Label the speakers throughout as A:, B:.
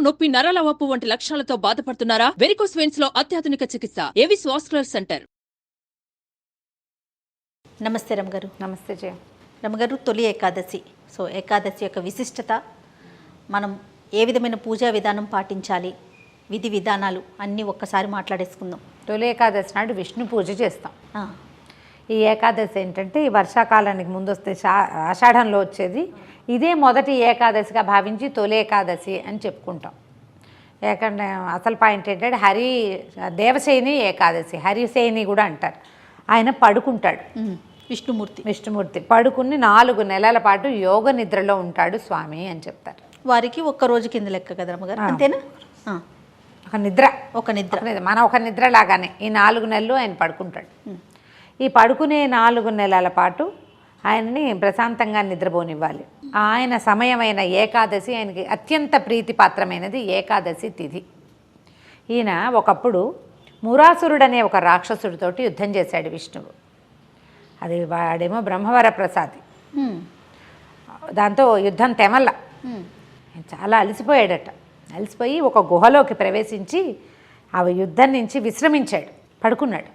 A: నొప్పి, నరాల వాపు వంటి లక్షణాలతో బాధపడుతున్నారా? వెరికోస్ వెయిన్స్ లో అత్యాధునిక చికిత్స ఏవిస్ వాస్కులర్ సెంటర్.
B: నమస్తే రమగారు.
C: నమస్తే జయ.
B: రమగారు, తొలి ఏకాదశి. సో ఏకాదశి యొక్క విశిష్టత, మనం ఏ విధమైన పూజా విధానం పాటించాలి, విధి విధానాలు అన్నీ ఒక్కసారి మాట్లాడేసుకుందాం.
C: తొలి ఏకాదశి నాడు విష్ణు పూజ చేస్తాం. ఈ ఏకాదశి ఏంటంటే ఈ వర్షాకాలానికి ముందు వస్తే ఆషాఢంలో వచ్చేది. ఇదే మొదటి ఏకాదశిగా భావించి తొలి ఏకాదశి అని చెప్పుకుంటాం. ఏకంటే అసలు పాయింట్ ఏంటంటే దేవసేని ఏకాదశి, హరిసేని కూడా అంటారు. ఆయన పడుకుంటాడు, విష్ణుమూర్తి పడుకుని 4 నెలల పాటు యోగ నిద్రలో ఉంటాడు స్వామి అని చెప్తారు.
B: వారికి ఒక్క రోజు కింద లెక్క కదా రమగారు, అంతేనా? ఒక నిద్ర
C: మన ఒక నిద్ర లాగానే ఈ 4 నెలలు ఆయన పడుకుంటాడు. ఈ పడుకునే 4 నెలల పాటు ఆయన్ని ప్రశాంతంగా నిద్రపోనివ్వాలి. ఆయన సమయమైన ఏకాదశి ఆయనకి అత్యంత ప్రీతిపాత్రమైనది ఏకాదశి తిథి. ఈయన ఒకప్పుడు మురాసురుడు అనే ఒక రాక్షసుడితోటి యుద్ధం చేశాడు విష్ణువు. అది వాడేమో బ్రహ్మవర ప్రసాది. దాంతో యుద్ధం తెమల్ల చాలా అలసిపోయాడట. అలసిపోయి ఒక గుహలోకి ప్రవేశించి ఆ యుద్ధం నుంచి విశ్రమించాడు, పడుకున్నాడు.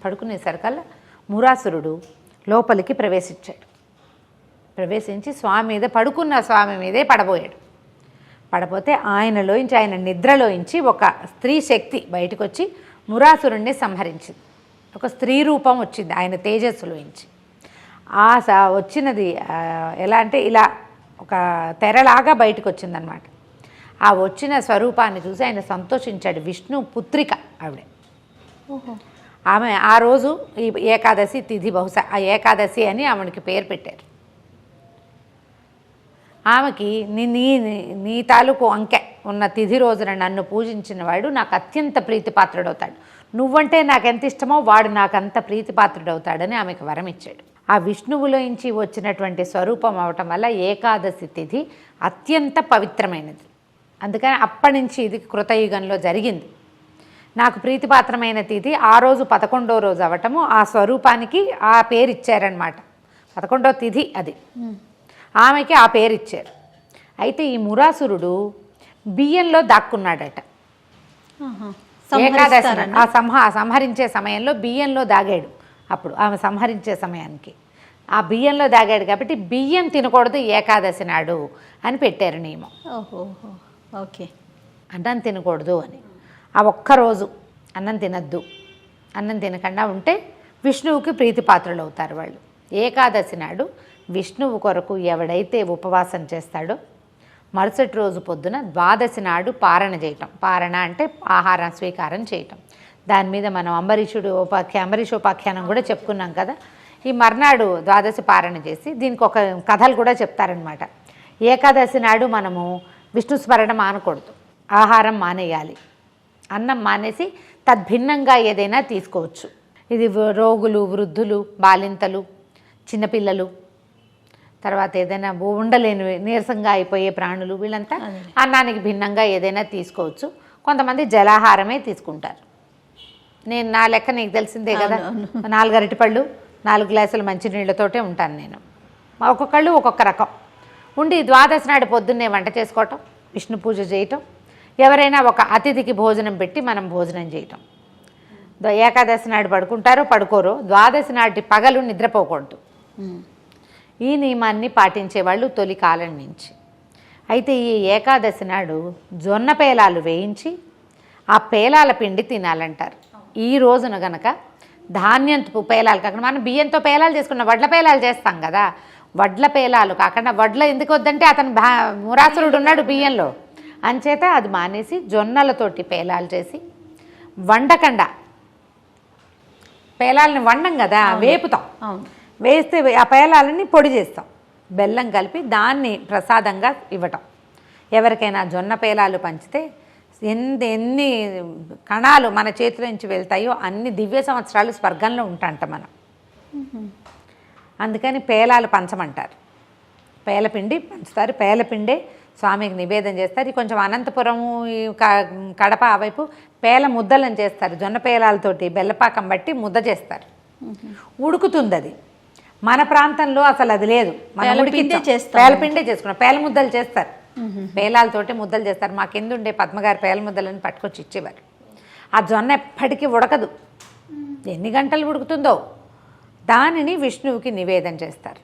C: పడుకునేసరికల్లా మురాసురుడు లోపలికి ప్రవేశించి స్వామి మీద, పడుకున్న స్వామి మీదే పడబోయాడు. పడపోతే ఆయనలోంచి, ఆయన నిద్రలోంచి ఒక స్త్రీ శక్తి బయటకు వచ్చి మురాసురుణ్ణి సంహరించింది. ఒక స్త్రీ రూపం వచ్చింది ఆయన తేజస్సులోంచి. వచ్చినది ఎలా అంటే ఇలా ఒక తెరలాగా బయటకు వచ్చిందనమాట. ఆ వచ్చిన స్వరూపాన్ని చూసి ఆయన సంతోషించాడు. విష్ణు పుత్రిక ఆవిడే. ఆమె ఆ రోజు ఈ ఏకాదశి తిథి, బహుశా ఆ ఏకాదశి అని ఆమెకి పేరు పెట్టారు. ఆమెకి నీ తాలూకు అంకె ఉన్న తిథి రోజున నన్ను పూజించిన వాడు నాకు అత్యంత ప్రీతిపాత్రుడవుతాడు, నువ్వంటే నాకు ఎంత ఇష్టమో వాడు నాకు అంత ప్రీతిపాత్రుడవుతాడని ఆమెకు వరం ఇచ్చాడు. ఆ విష్ణువులోంచి వచ్చినటువంటి స్వరూపం అవటం వల్ల ఏకాదశి తిథి అత్యంత పవిత్రమైనది. అందుకని అప్పటి నుంచి ఇది కృతయుగంలో జరిగింది. నాకు ప్రీతిపాత్రమైన తిథి ఆ రోజు 11వ రోజు అవ్వటము, ఆ స్వరూపానికి ఆ పేరు ఇచ్చారనమాట. 11వ తిథి అది, ఆమెకి ఆ పేరు ఇచ్చారు. అయితే ఈ మురాసురుడు బియ్యంలో దాక్కున్నాడట. ఏకాదశి సంహరించే సమయంలో బియ్యంలో దాగాడు. అప్పుడు ఆమె సంహరించే సమయానికి ఆ బియ్యంలో దాగాడు కాబట్టి బియ్యం తినకూడదు ఏకాదశి నాడు అని పెట్టారు నియమం.
B: ఓకే,
C: అన్నం తినకూడదు అని. ఆ ఒక్కరోజు అన్నం తినద్దు. అన్నం తినకుండా ఉంటే విష్ణువుకి ప్రీతిపాత్రులు అవుతారు వాళ్ళు. ఏకాదశి నాడు విష్ణువు కొరకు ఎవడైతే ఉపవాసం చేస్తాడో మరుసటి రోజు పొద్దున ద్వాదశి నాడు పారణ చేయటం. పారణ అంటే ఆహారం స్వీకారం చేయటం. దాని మీద మనం అంబరీషోపాఖ్యానం కూడా చెప్పుకున్నాం కదా. ఈ మర్నాడు ద్వాదశి పారణ చేసి దీనికి ఒక కథలు కూడా చెప్తారనమాట. ఏకాదశి నాడు మనము విష్ణు స్మరణ మానకూడదు, ఆహారం మానేయాలి. అన్నం మానేసి తద్భిన్నంగా ఏదైనా తీసుకోవచ్చు. ఇది రోగులు, వృద్ధులు, బాలింతలు, చిన్నపిల్లలు, తర్వాత ఏదైనా ఉండలేని నీరసంగా అయిపోయే ప్రాణులు, వీళ్ళంతా అన్నానికి భిన్నంగా ఏదైనా తీసుకోవచ్చు. కొంతమంది జలాహారమే తీసుకుంటారు. నా లెక్క నీకు తెలిసిందే కదా, 4 అరటిపళ్ళు, 4 గ్లాసుల మంచినీళ్ళతోటే ఉంటాను నేను. ఒక్కొక్కళ్ళు ఒక్కొక్క రకం ఉండి ద్వాదశి నాడు పొద్దున్నే వంట చేసుకోవటం, విష్ణు పూజ చేయటం, ఎవరైనా ఒక అతిథికి భోజనం పెట్టి మనం భోజనం చేయటం. ఏకాదశి నాడు పడుకోరు, ద్వాదశి నాటి పగలు నిద్రపోకూడదు. ఈ నియమాన్ని పాటించేవాళ్ళు తొలి కాలం నుంచి. అయితే ఈ ఏకాదశి నాడు జొన్న పేలాలు వేయించి ఆ పేలాల పిండి తినాలంటారు. ఈ రోజున గనక ధాన్యంతో పేలాలు కాకుండా, మనం బియ్యంతో పేలాలు చేసుకున్న వడ్ల పేలాలు చేస్తాం కదా, వడ్ల పేలాలు కాకుండా, వడ్ల ఎందుకు వద్దంటే అతను మురాసురుడు ఉన్నాడు బియ్యంలో, అంచేత అది మానేసి జొన్నలతోటి పేలాలు చేసి వండకుండా, పేలాలని వండం కదా, వేపుతాం. వేస్తే ఆ పేలాలని పొడి చేస్తాం, బెల్లం కలిపి దాన్ని ప్రసాదంగా ఇవ్వటం. ఎవరికైనా జొన్న పేలాలు పంచితే ఎన్ని కణాలు మన చేతిలో నుంచి వెళ్తాయో అన్ని దివ్య సంవత్సరాలు స్వర్గంలో ఉంటాంట మనం. అందుకని పేలాలు పంచమంటారు. పేలపిండి పంచుతారు. పేలపిండే స్వామికి నివేదన చేస్తారు. కొంచెం అనంతపురము, కడప ఆ వైపు పేల ముద్దలను చేస్తారు. జొన్న పేలాలతోటి బెల్లపాకం బట్టి ముద్ద చేస్తారు, ఉడుకుతుంది అది. మన ప్రాంతంలో అసలు అది లేదు. పేలపిండే చేసుకున్నాం, పేల ముద్దలు చేస్తారు. పేలాలతోటి ముద్దలు చేస్తారు. మా కింద ఉండే పద్మగారి పేల ముద్దలని పట్టుకొచ్చి ఇచ్చేవారు. ఆ జొన్న ఎప్పటికీ ఉడకదు, ఎన్ని గంటలు ఉడుకుతుందో. దానిని విష్ణువుకి నివేదన చేస్తారు.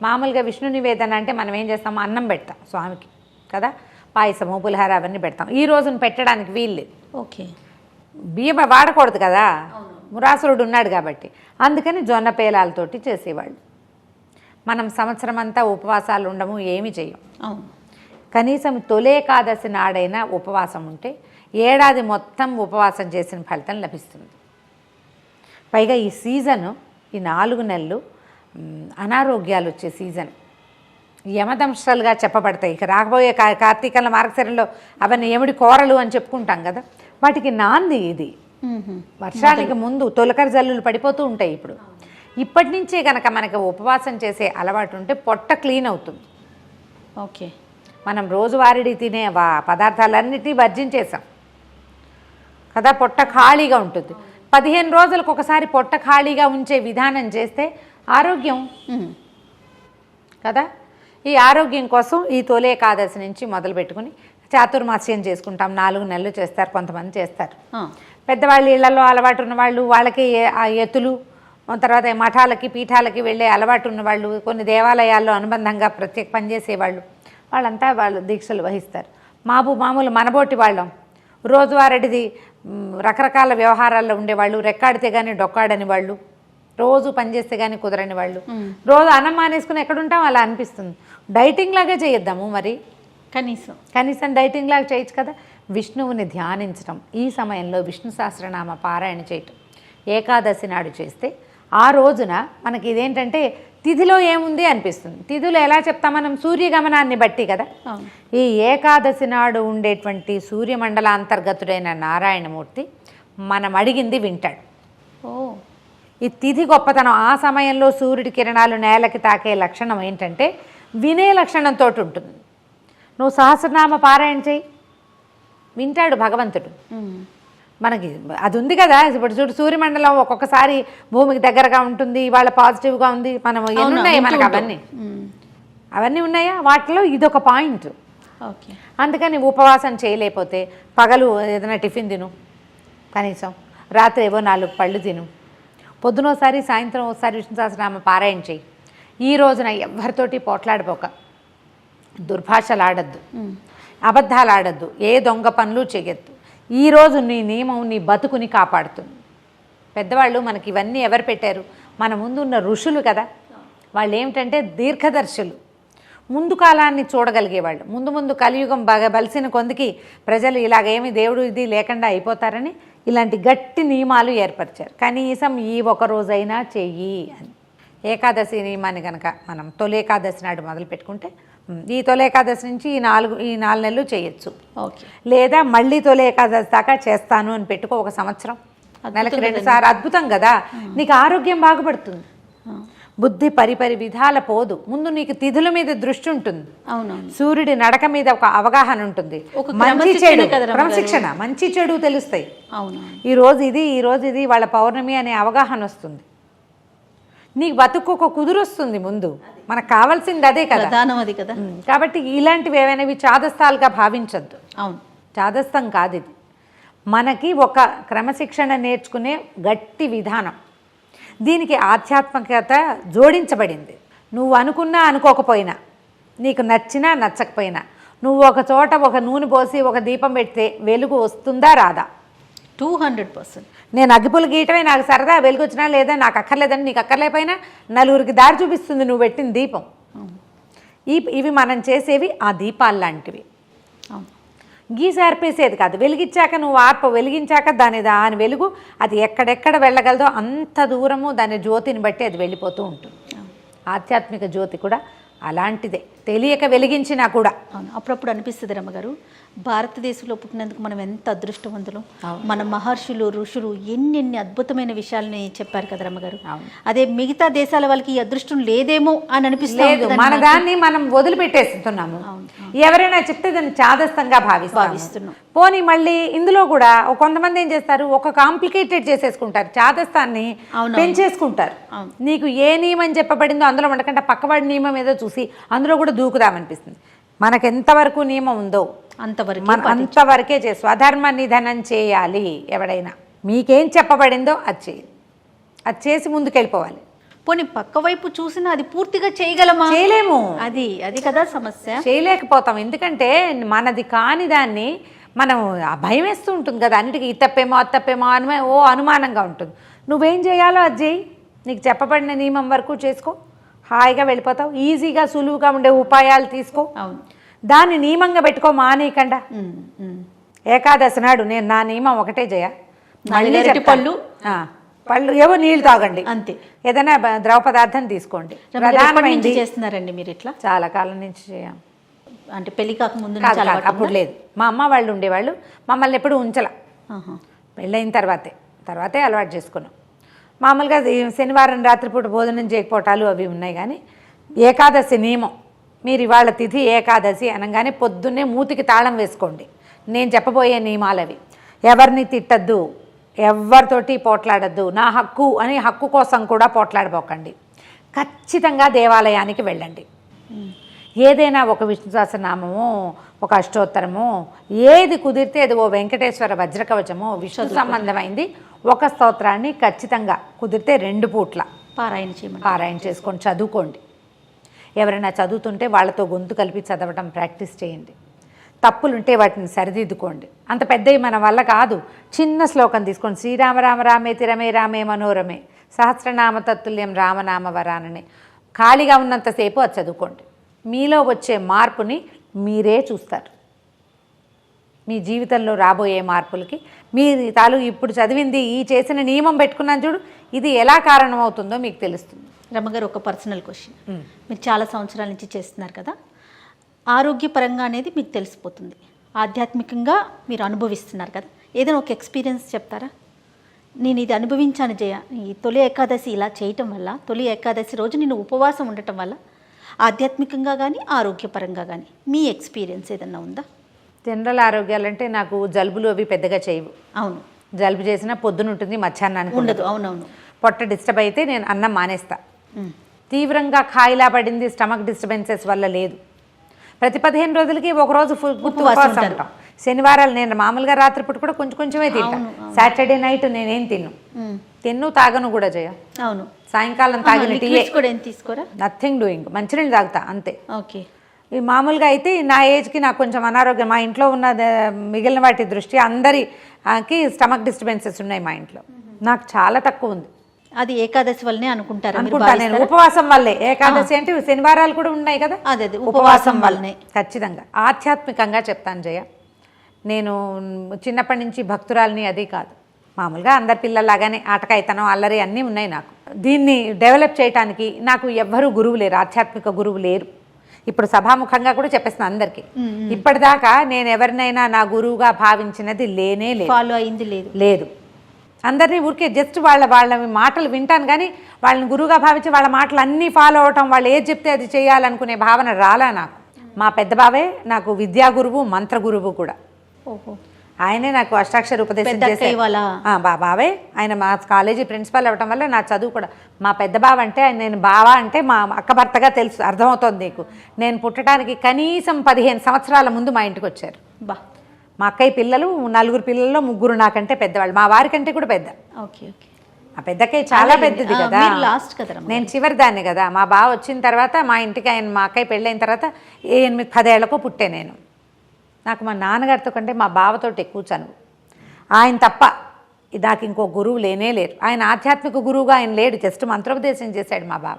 C: మామూలుగా విష్ణు నివేదన అంటే మనం ఏం చేస్తాం, అన్నం పెడతాం స్వామికి కదా, పాయసము పులిహార అవన్నీ పెడతాం. ఈ రోజున పెట్టడానికి వీల్లేదు,
B: ఓకే,
C: బియ్యం వాడకూడదు కదా, మురాసురుడు ఉన్నాడు కాబట్టి. అందుకని జొన్న పేలాలతోటి చేసేవాళ్ళు. మనం సంవత్సరం అంతా ఉపవాసాలు ఉండము, ఏమి చేయం.
B: అవును.
C: కనీసం తొలేకాదశి నాడైనా ఉపవాసం ఉంటే ఏడాది మొత్తం ఉపవాసం చేసిన ఫలితం లభిస్తుంది. పైగా ఈ సీజను, ఈ 4 నెలలు అనారోగ్యాలు వచ్చే సీజన్, యమదంశాలుగా చెప్పబడతాయి. ఇక రాకపోయే కార్తీకంలో మార్గశిరంలో అవన్నీ యముడి కోరలు అని చెప్పుకుంటాం కదా, వాటికి నాంది ఇది. వర్షానికి ముందు తొలకరి జల్లులు పడిపోతూ ఉంటాయి. ఇప్పటి నుంచే కనుక మనకి ఉపవాసం చేసే అలవాటు ఉంటే పొట్ట క్లీన్ అవుతుంది.
B: ఓకే,
C: మనం రోజువారీ తినే పదార్థాలన్నిటినీ వర్జించేసాం కదా, పొట్ట ఖాళీగా ఉంటుంది. 15 రోజులకు ఒకసారి పొట్ట ఖాళీగా ఉంచే విధానం చేస్తే ఆరోగ్యం కదా. ఈ ఆరోగ్యం కోసం ఈ తొలి ఏకాదశి నుంచి మొదలు పెట్టుకుని చాతుర్మాస్యం చేసుకుంటాం. 4 నెలలు చేస్తారు, కొంతమంది చేస్తారు. పెద్దవాళ్ళు ఇళ్లలో అలవాటు ఉన్నవాళ్ళు, వాళ్ళకి ఆ ఎత్తులు, తర్వాత మఠాలకి పీఠాలకి వెళ్ళే అలవాటు ఉన్నవాళ్ళు, కొన్ని దేవాలయాల్లో అనుబంధంగా ప్రత్యేక పనిచేసేవాళ్ళు, వాళ్ళంతా వాళ్ళు దీక్షలు వహిస్తారు. మామూలు మనబోటి వాళ్ళం, రోజువారీది రకరకాల వ్యవహారాల్లో ఉండేవాళ్ళు, రెక్కాడితే కానీ డొక్కాడని వాళ్ళు, రోజు పనిచేస్తే కానీ కుదరని వాళ్ళు, రోజు అన్నం మానేసుకుని ఎక్కడుంటాం అలా అనిపిస్తుంది. డైటింగ్ లాగా చేయొద్దాము మరి, కనీసం డైటింగ్ లాగా చేయొచ్చు కదా. విష్ణువుని ధ్యానించడం, ఈ సమయంలో విష్ణు సహస్రనామ పారాయణ చేయటం ఏకాదశి నాడు చేస్తే ఆ రోజున మనకి ఇదేంటంటే తిథిలో ఏముంది అనిపిస్తుంది. తిథులు ఎలా చెప్తాం మనం, సూర్యగమనాన్ని బట్టి కదా. ఈ ఏకాదశి నాడు ఉండేటువంటి సూర్యమండలాంతర్గతుడైన నారాయణమూర్తి మనం అడిగింది వింటాడు. ఈ తిథి గొప్పతనం, ఆ సమయంలో సూర్యుడి కిరణాలు నేలకి తాకే లక్షణం ఏంటంటే వినే లక్షణంతో ఉంటుంది. నువ్వు సహస్రనామ పారాయణ చేయి, వింటాడు భగవంతుడు. మనకి అది ఉంది కదా. ఇప్పుడు చూడు, సూర్యమండలం ఒక్కొక్కసారి భూమికి దగ్గరగా ఉంటుంది, ఇవాళ పాజిటివ్గా ఉంది, మనం ఎన్నున్నాయి మనకు అవన్నీ ఉన్నాయా, వాటిలో ఇదొక పాయింట్.
B: ఓకే,
C: అందుకని ఉపవాసం చేయలేకపోతే పగలు ఏదైనా టిఫిన్ తిను, కనీసం రాత్రి ఏవో 4 పళ్ళు తిను, పొద్దునోసారి సాయంత్రం ఒకసారి విష్ణు సహస్రనామ పారాయణ చేయి. ఈ రోజున ఎవరితోటి పోట్లాడిపోక, దుర్భాషలు ఆడద్దు, అబద్ధాలు ఆడద్దు, ఏ దొంగ పనులు చేయొద్దు. ఈరోజు నీ నియమం నీ బతుకుని కాపాడుతుంది. పెద్దవాళ్ళు మనకి ఇవన్నీ ఎవరు పెట్టారు, మన ముందు ఉన్న ఋషులు కదా. వాళ్ళు ఏమిటంటే దీర్ఘదర్శులు, ముందు కాలాన్ని చూడగలిగేవాళ్ళు. ముందు కలియుగం బాగా బలిసిన కొందికి ప్రజలు ఇలాగేమి దేవుడు ఇది లేకుండా అయిపోతారని ఇలాంటి గట్టి నియమాలు ఏర్పరిచారు. కనీసం ఈ ఒక రోజైనా చెయ్యి అని. ఏకాదశి నియమాన్ని కనుక మనం తొలి ఏకాదశి నాడు మొదలు పెట్టుకుంటే ఈ తొలి ఏకాదశి నుంచి ఈ 4 నెలలు చేయొచ్చు.
B: ఓకే,
C: లేదా మళ్ళీ తొలి ఏకాదశి దాకా చేస్తాను అని పెట్టుకో, ఒక సంవత్సరం, నెలకి 2 సార్లు. అద్భుతం కదా, నీకు ఆరోగ్యం బాగుపడుతుంది, బుద్ధి పరిపరి విధాల పోదు. ముందు నీకు తిథుల మీద దృష్టి ఉంటుంది, సూర్యుడి నడక మీద ఒక అవగాహన ఉంటుంది, మంచి చెడు క్రమశిక్షణ, మంచి చెడు తెలుస్తాయి. ఈ రోజు ఇది వాళ్ళ పౌర్ణమి అనే అవగాహన వస్తుంది. నీకు బతుకు ఒక కుదురొస్తుంది. ముందు మనకు కావాల్సింది అదే కదా,
B: అది కదా.
C: కాబట్టి ఇలాంటివి ఏవైనా చాదస్తాలుగా భావించద్దు. చాదస్తం కాదు ఇది, మనకి ఒక క్రమశిక్షణ నేర్చుకునే గట్టి విధానం. దీనికి ఆధ్యాత్మికత జోడించబడింది. నువ్వు అనుకున్నా అనుకోకపోయినా, నీకు నచ్చినా నచ్చకపోయినా, నువ్వు ఒక చోట ఒక నూనె పోసి ఒక దీపం పెడితే వెలుగు వస్తుందా రాదా?
B: 200%.
C: నేను అగ్గిపులు గీయటమే నాకు సరదా, వెలుగు వచ్చినా లేదా నాకు అక్కర్లేదని, నీకు అక్కర్లేకపోయినా నలుగురికి దారి చూపిస్తుంది నువ్వు పెట్టిన దీపం. ఇవి మనం చేసేవి ఆ దీపాలు లాంటివి. గీసి ఆర్పేసేది కాదు, వెలిగించాక నువ్వు వెలిగించాక దాని వెలుగు అది ఎక్కడెక్కడ వెళ్ళగలదో అంత దూరము దాని జ్యోతిని బట్టి అది వెళ్ళిపోతూ ఉంటుంది. ఆధ్యాత్మిక జ్యోతి కూడా అలాంటిదే, తెలియక వెలిగించినా కూడా.
B: అప్పుడప్పుడు అనిపిస్తుంది రమ్మగారు, భారతదేశంలో పుట్టినందుకు మనం ఎంత అదృష్టవంతులు. మన మహర్షులు ఋషులు ఎన్ని అద్భుతమైన విషయాలని చెప్పారు కదా రమ్మగారు. అదే మిగతా దేశాల వాళ్ళకి ఈ అదృష్టం లేదేమో అని అనిపిస్తుంది.
C: మన దాన్ని మనం వదిలిపెట్టేస్తున్నాము. ఎవరైనా చెప్తే దాన్ని చాదస్తంగా భావిస్తున్నాం. పోనీ మళ్ళీ ఇందులో కూడా కొంతమంది ఏం చేస్తారు, ఒక కాంప్లికేటెడ్ చేసేసుకుంటారు, చాదస్తాన్ని పెంచేసుకుంటారు. నీకు ఏ నియమం చెప్పబడిందో అందులో ఉండకుండా పక్కవాడి నియమం ఏదో చూసి అందులో కూడా దూకుదామనిపిస్తుంది. మనకెంతవరకు నియమం ఉందో
B: అంతవరకు
C: మనం అంతవరకే చేసి స్వధర్మ నిధనం చేయాలి. ఎవడైనా మీకేం చెప్పబడిందో అది చేయాలి, అది చేసి ముందుకెళ్ళిపోవాలి.
B: పోనీ పక్క వైపు చూసినా అది పూర్తిగా చేయగలమా?
C: చేయలేము.
B: అది అది కదా సమస్య.
C: చేయలేకపోతాం. ఎందుకంటే మనది కాని దాన్ని మనం ఆ భయం వేస్తూ ఉంటుంది కదా, అన్నిటికీ ఇది తప్పేమో అది తప్పేమో అని అనుమానంగా ఉంటుంది. నువ్వేం చేయాలో అది చేయి, నీకు చెప్పబడిన నియమం వరకు చేసుకో, హాయిగా వెళ్ళిపోతావు. ఈజీగా సులువుగా ఉండే ఉపాయాలు తీసుకో,
B: అవును,
C: దాన్ని నియమంగా పెట్టుకో, మానేయకుండా. ఏకాదశి నాడు నేను నా నియమం ఒకటే చేయ, మళ్ళీ
B: పళ్ళు
C: పళ్ళు ఏవో నీళ్ళు తాగండి,
B: అంతే.
C: ఏదైనా ద్రవ పదార్థం తీసుకోండి.
B: ప్రధానమైనది చేస్తున్నారండి మీరు ఇట్లా?
C: చాలా కాలం నుంచి చేయం.
B: అంటే పెళ్లి కాకముందు
C: అప్పుడు లేదు. మా అమ్మ వాళ్ళు ఉండేవాళ్ళు, మమ్మల్ని ఎప్పుడు ఉంచల. పెళ్ళైన తర్వాతే అలవాటు చేసుకున్నాం. మామూలుగా శనివారం రాత్రిపూట భోజనం చేయకపోవటాలు అవి ఉన్నాయి. కానీ ఏకాదశి నియమం, మీరు ఇవాళ తిథి ఏకాదశి అనగానే పొద్దున్నే మూతికి తాళం వేసుకోండి. నేను చెప్పబోయే నియమాలు అవి. ఎవరిని తిట్టద్దు, ఎవరితోటి పోట్లాడద్దు, నా హక్కు అని హక్కు కోసం కూడా పోట్లాడబోకండి. ఖచ్చితంగా దేవాలయానికి వెళ్ళండి. ఏదైనా ఒక విష్ణు సహస్రనామమో, ఒక అష్టోత్తరమో, ఏది కుదిరితే అది, ఓ వెంకటేశ్వర వజ్రకవచమో, విష్ణు సంబంధమైంది ఒక స్తోత్రాన్ని ఖచ్చితంగా కుదిరితే 2 పూట్ల పారాయణ చేసుకొని చదువుకోండి. ఎవరైనా చదువుతుంటే వాళ్ళతో గొంతు కలిపి చదవటం ప్రాక్టీస్ చేయండి. తప్పులుంటే వాటిని సరిదిద్దుకోండి. అంత పెద్దవి మన వల్ల కాదు. చిన్న శ్లోకం తీసుకోండి. శ్రీరామ రామ రామేతి రమే రామే మనోరమే సహస్రనామ తత్తుల్యం రామనామ వరానని ఖాళీగా ఉన్నంతసేపు అది చదువుకోండి. మీలో వచ్చే మార్పుని మీరే చూస్తారు. మీ జీవితంలో రాబోయే మార్పులకి మీరు ఇప్పుడు చదివింది, ఈ చేసిన నియమం పెట్టుకున్నాను చూడు, ఇది ఎలా కారణమవుతుందో మీకు తెలుస్తుంది.
B: రమ్మగారు, ఒక పర్సనల్ క్వశ్చన్. మీరు చాలా సంవత్సరాల నుంచి చేస్తున్నారు కదా, ఆరోగ్యపరంగా అనేది మీకు తెలిసిపోతుంది, ఆధ్యాత్మికంగా మీరు అనుభవిస్తున్నారు కదా, ఏదైనా ఒక ఎక్స్పీరియన్స్ చెప్తారా? నేను ఇది అనుభవించాను జయ, ఈ తొలి ఏకాదశి ఇలా చేయటం వల్ల, తొలి ఏకాదశి రోజు నేను ఉపవాసం ఉండటం వల్ల ఆధ్యాత్మికంగా కానీ ఆరోగ్యపరంగా కానీ మీ ఎక్స్పీరియన్స్ ఏదన్నా ఉందా?
C: జనరల్ ఆరోగ్యాలంటే నాకు జలుబులు అవి పెద్దగా చేయవు.
B: అవును,
C: జలుబు చేసినా పొద్దున ఉంటుంది, మధ్యాహ్నానికి
B: ఉండదు. అవునవును.
C: పొట్ట డిస్టర్బ్ అయితే నేను అన్నం మానేస్తా. తీవ్రంగా ఖాయిలా పడింది స్టమక్ డిస్టర్బెన్సెస్ వల్ల లేదు. ప్రతి 15 రోజులకి ఒకరోజు ఉపవాసం ఉంటాం. శనివారాలు నేను మామూలుగా రాత్రిపూట కూడా కొంచెమే తింటాను. సాటర్డే నైట్ నేనేం తిన్ను తాగను కూడా చేయ. అవును, సాయంకాలం తాగిన టీ
B: తీసుకోరా,
C: నథింగ్ డూయింగ్, మంచినీళ్ళు తాగుతా అంతే.
B: ఓకే.
C: ఈ మామూలుగా అయితే నా ఏజ్కి నాకు కొంచెం అనారోగ్యం, మా ఇంట్లో ఉన్న మిగిలిన వాటి దృష్ట్యా అందరికి స్టమక్ డిస్టర్బెన్సెస్ ఉన్నాయి మా ఇంట్లో. నాకు చాలా తక్కువ ఉంది.
B: అది ఏకాదశి వల్లనే అనుకుంటా
C: నేను, ఉపవాసం వల్లే. ఏకాదశి అంటే శనివారాలు కూడా ఉన్నాయి కదా,
B: అదే ఉపవాసం వల్లనే.
C: ఖచ్చితంగా ఆధ్యాత్మికంగా చెప్తాను జయ. నేను చిన్నప్పటి నుంచి భక్తురాలని అది కాదు, మామూలుగా అందరి పిల్లల్లాగానే ఆటకాయితనం, అల్లరి అన్నీ ఉన్నాయి నాకు. దీన్ని డెవలప్ చేయడానికి నాకు ఎవ్వరూ గురువు లేరు, ఆధ్యాత్మిక గురువు లేరు. ఇప్పుడు సభాముఖంగా కూడా చెప్పేస్తున్నాను అందరికీ. ఇప్పటిదాకా నేను ఎవరినైనా నా గురువుగా భావించినది లేనే లేదు,
B: ఫాలో అయింది
C: లేదు. అందరినీ ఊరికే జస్ట్ వాళ్ళ మాటలు వింటాను కానీ వాళ్ళని గురువుగా భావించి వాళ్ళ మాటలు అన్నీ ఫాలో అవటం, వాళ్ళు ఏది చెప్తే అది చేయాలనుకునే భావన రాలా నాకు. మా పెద్ద బావే నాకు విద్యా గురువు, మంత్ర గురువు కూడా. ఆయనే నాకు అష్టాక్షర ఉపదేశం చేసే బావే. ఆయన మా కాలేజీ ప్రిన్సిపల్ అవ్వటం వల్ల నా చదువు కూడా, మా పెద్ద బావ అంటే నేను బావా అంటే మా అక్క భర్తగా తెలుసు, అర్థమవుతుంది నీకు. నేను పుట్టడానికి కనీసం 15 సంవత్సరాల ముందు మా ఇంటికి వచ్చారు. మా అక్కయ్య పిల్లలు 4 పిల్లల్లో 3 నాకంటే పెద్దవాళ్ళు, మా వారి కంటే కూడా పెద్ద.
B: Okay okay.
C: మా పెద్దక్కయ్య చాలా పెద్దది కదా,
B: లాస్ట్ కదా,
C: నేను చివరి దాన్ని కదా. మా బావ వచ్చిన తర్వాత మా ఇంటికి మా అక్కయ్య పెళ్ళైన తర్వాత 8-10 ఏళ్లకో పుట్టే నేను. నాకు మా నాన్నగారితో కంటే మా బావతోటి ఎక్కువ చనువు. ఆయన తప్ప నాకు ఇంకో గురువు లేనే లేరు. ఆయన ఆధ్యాత్మిక గురువుగా ఆయన లేడు, జస్ట్ మంత్రోపదేశం చేశాడు మా బావ.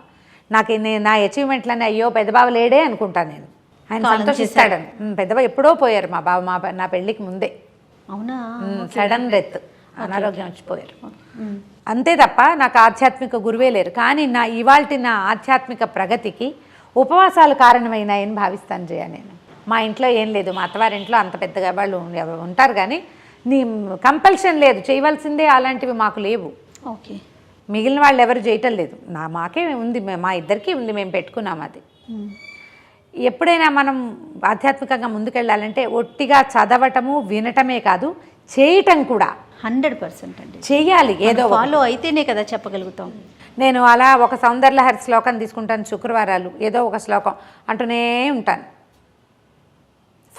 C: నాకు నా అచీవ్మెంట్లన్నీ అయ్యో పెద్ద బావ లేడే అనుకుంటాను నేను. ఆయన సంతోషిస్తాడని. పెద్దబావ ఎప్పుడో పోయారు మా బావ, నా పెళ్ళికి ముందే.
B: అవునా?
C: సడన్ డెత్, అనారోగ్యం వచ్చిపోయారు అంతే తప్ప నాకు ఆధ్యాత్మిక గురువే లేరు. కానీ ఇవాల్టి నా ఆధ్యాత్మిక ప్రగతికి ఉపవాసాలు కారణమైనాయని భావిస్తాను జయ. నేను మా ఇంట్లో ఏం లేదు, మా అత్తవారింట్లో అంత పెద్దగా వాళ్ళు ఉంటారు కానీ కంపల్షన్ లేదు, చేయవలసిందే అలాంటివి మాకు లేవు.
B: ఓకే.
C: మిగిలిన వాళ్ళు ఎవరు చేయటం లేదు, మాకే ఉంది, మా ఇద్దరికీ ఉంది, మేము పెట్టుకున్నాం అది. ఎప్పుడైనా మనం ఆధ్యాత్మికంగా ముందుకెళ్ళాలంటే ఒట్టిగా చదవటము వినటమే కాదు, చేయటం కూడా
B: 100% అండి
C: చెయ్యాలి. ఏదో
B: ఫాలో అయితేనే కదా చెప్పగలుగుతాం.
C: నేను అలా ఒక సౌందర్యలహరి శ్లోకం తీసుకుంటాను, శుక్రవారాలు ఏదో ఒక శ్లోకం అంటూనే ఉంటాను.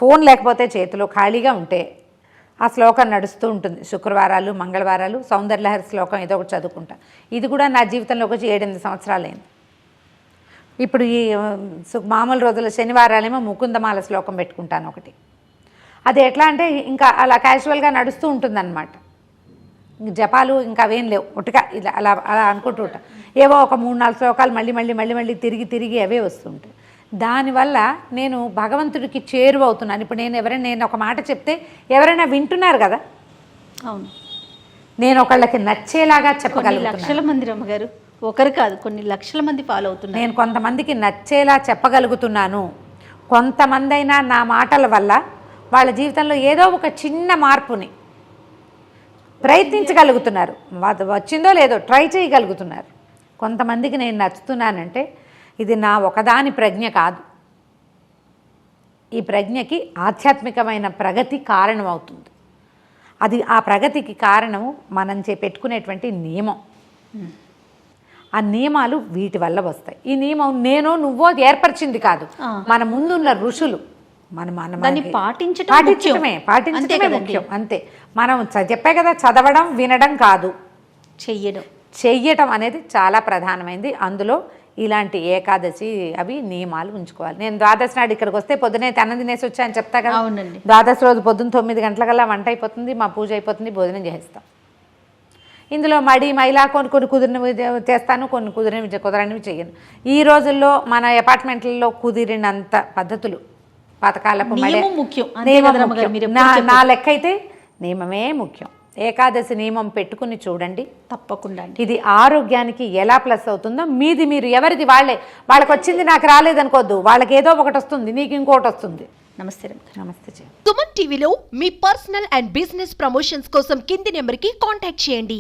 C: ఫోన్ లేకపోతే చేతిలో ఖాళీగా ఉంటే ఆ శ్లోకం నడుస్తూ ఉంటుంది. శుక్రవారాలు, మంగళవారాలు సౌందర్యలహరి శ్లోకం ఏదో ఒకటి చదువుకుంటా. ఇది కూడా నా జీవితంలోకి వచ్చి 7-8 సంవత్సరాలైంది. ఇప్పుడు ఈ మామూలు రోజుల శనివారాలేమో ముకుందమాల శ్లోకం పెట్టుకుంటాను ఒకటి. అది ఎట్లా అంటే ఇంకా అలా క్యాజువల్గా నడుస్తూ ఉంటుందన్నమాట. ఇంక జపాలు ఇంకా అవేం లేవు, ఒట్టుగా ఇలా అలా అలా అనుకుంటూ ఉంటా. ఏవో ఒక 3-4 శ్లోకాలు మళ్ళీ తిరిగి అవే వస్తుంటాయి. దానివల్ల నేను భగవంతుడికి చేరువవుతున్నాను. ఇప్పుడు నేను ఒక మాట చెప్తే ఎవరైనా వింటున్నారు కదా,
B: అవును,
C: నేను ఒకళ్ళకి నచ్చేలాగా
B: కొన్ని
C: చెప్పగలుగుతున్నాను.
B: లక్షల మంది రమ్మగారు, ఒకరు కాదు కొన్ని లక్షల మంది ఫాలో అవుతున్నారు.
C: నేను కొంతమందికి నచ్చేలా చెప్పగలుగుతున్నాను. కొంతమంది అయినా నా మాటల వల్ల వాళ్ళ జీవితంలో ఏదో ఒక చిన్న మార్పుని ప్రయత్నించగలుగుతున్నారు. వచ్చిందో లేదో ట్రై చేయగలుగుతున్నారు. కొంతమందికి నేను నచ్చుతున్నానంటే ఇది నా ఒకదాని ప్రజ్ఞ కాదు. ఈ ప్రజ్ఞకి ఆధ్యాత్మికమైన ప్రగతి కారణం అవుతుంది. అది ఆ ప్రగతికి కారణము మనం పెట్టుకునేటువంటి నియమం. ఆ నియమాలు వీటి వల్ల వస్తాయి. ఈ నియమం నువ్వో ఏర్పరిచింది కాదు, మన ముందున్న ఋషులు.
B: దాన్ని పాటించడమే
C: ముఖ్యం. అంతే. మనం చెప్పే కదా, చదవడం వినడం కాదు, చెయ్యటం అనేది చాలా ప్రధానమైనది. అందులో ఇలాంటి ఏకాదశి అవి నియమాలు ఉంచుకోవాలి. నేను ద్వాదశి నాడు ఇక్కడికి వస్తే పొద్దునే అన్నం తినేసి వచ్చా అని చెప్తా కదా.
B: అవునండి.
C: ద్వాదశి రోజు పొద్దున్న 9 గంటలకల్లా వంట అయిపోతుంది, మా పూజ అయిపోతుంది, భోజనం చేస్తాం. ఇందులో మైలా కొన్ని కుదిరినవి చేస్తాను, కొన్ని కుదరనివి చేయను. ఈ రోజుల్లో మన అపార్ట్మెంట్లలో కుదిరినంత పద్ధతులు, పథకాలకు నా లెక్క అయితే నియమమే ముఖ్యం. ఏకాదశి నియమం పెట్టుకుని చూడండి,
B: తప్పకుండా.
C: ఇది ఆరోగ్యానికి ఎలా ప్లస్ అవుతుందో మీరు ఎవరిది వాళ్ళకి వచ్చింది నాకు రాలేదనుకోవద్దు. వాళ్ళకి ఏదో ఒకటి వస్తుంది, నీకు ఇంకోటి వస్తుంది.
B: నమస్తే.
D: సుమన్ టీవీలో మీ పర్సనల్ అండ్ బిజినెస్ ప్రమోషన్స్ కోసం కింది నెంబర్కి కాంటాక్ట్ చేయండి.